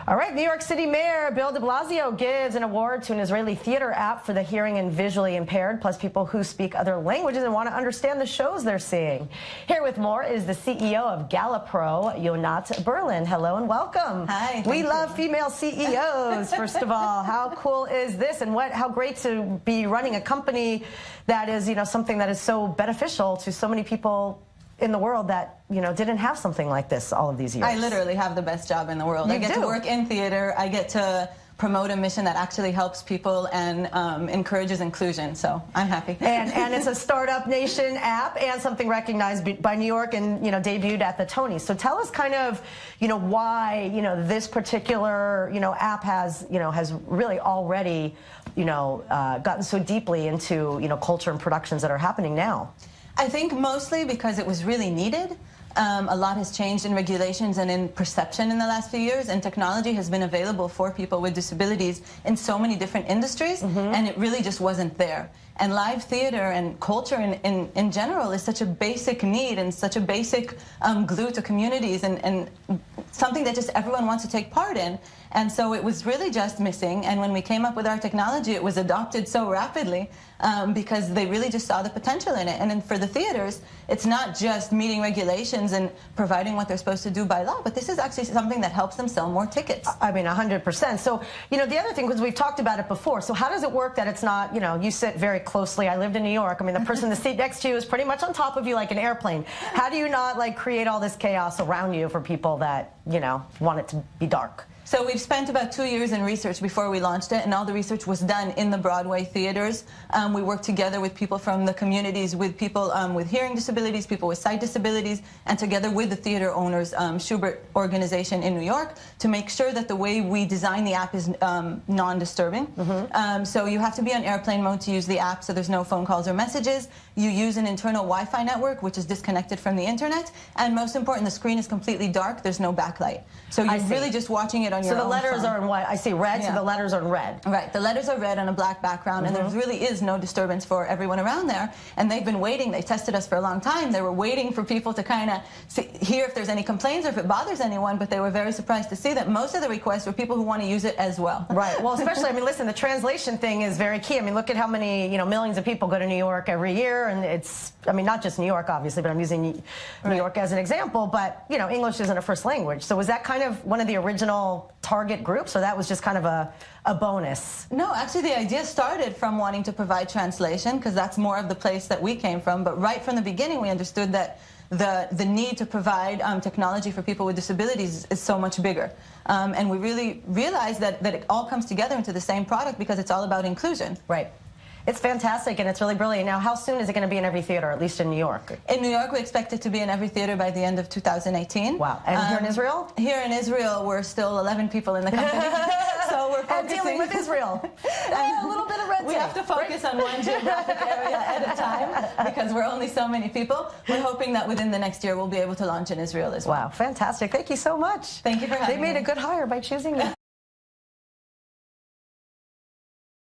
All right, New York City Mayor Bill de Blasio gives an award to an Israeli theater app for the hearing and visually impaired, plus people who speak other languages and want to understand the shows they're seeing. Here with more is the CEO of GalaPro, Yonat Burlin. Hello and welcome. Hi. We love female CEOs, first of all. How cool is this, and how great to be running a company that is, something that is so beneficial to so many people in the world that, didn't have something like this all of these years. I literally have the best job in the world. I get to work in theater. I get to promote a mission that actually helps people and encourages inclusion. So I'm happy. And it's a Startup Nation app and something recognized by New York and, debuted at the Tonys. So tell us kind of, why, this particular, app has really already, gotten so deeply into, culture and productions that are happening now. I think mostly because it was really needed. A lot has changed in regulations and in perception in the last few years, and technology has been available for people with disabilities in so many different industries, and it really just wasn't there. And live theater and culture in general is such a basic need and such a basic glue to communities and something that just everyone wants to take part in. And so it was really just missing. And when we came up with our technology, it was adopted so rapidly because they really just saw the potential in it. And then for the theaters, it's not just meeting regulations and providing what they're supposed to do by law, but this is actually something that helps them sell more tickets. I mean, 100%. So, the other thing, because we've talked about it before, so how does it work that it's not, you sit very closely. I lived in New York. I mean, the person in the seat next to you is pretty much on top of you like an airplane. How do you not, create all this chaos around you for people that, want it to be dark? So we've spent about 2 years in research before we launched it, and all the research was done in the Broadway theaters. We worked together with people from the communities, with people with hearing disabilities, people with sight disabilities, and together with the theater owners, Schubert organization in New York, to make sure that the way we design the app is non-disturbing. So you have to be on airplane mode to use the app, so there's no phone calls or messages. You use an internal Wi-Fi network, which is disconnected from the internet, and most important, the screen is completely dark. There's no backlight. So you're really just watching it on your own. So the letters are in white. I see red, so the letters are in red. Right, the letters are red on a black background, and there really is no disturbance for everyone around there. And they've been waiting. They tested us for a long time. They were waiting for people to kind of hear if there's any complaints or if it bothers anyone, but they were very surprised to see that most of the requests were people who want to use it as well. Right, well, especially, I mean, listen, the translation thing is very key. I mean, look at how many, millions of people go to New York every year, and it's, I mean, not just New York, obviously, but I'm using New York as an example, but, English isn't a first language. So was that kind of one of the original target groups, or that was just kind of a bonus? No, actually the idea started from wanting to provide translation, because that's more of the place that we came from. But right from the beginning, we understood that the need to provide technology for people with disabilities is so much bigger. And we really realized that it all comes together into the same product because it's all about inclusion. Right. It's fantastic, and it's really brilliant. Now, how soon is it going to be in every theater, at least in New York? In New York, we expect it to be in every theater by the end of 2018. Wow. And here in Israel? Here in Israel, we're still 11 people in the company. So we're focusing. And dealing with Israel. A little bit of red tape. We have to focus on one geographic area at a time because we're only so many people. We're hoping that within the next year, we'll be able to launch in Israel as well. Wow, fantastic. Thank you so much. Thank you for having me. They made a good hire by choosing me.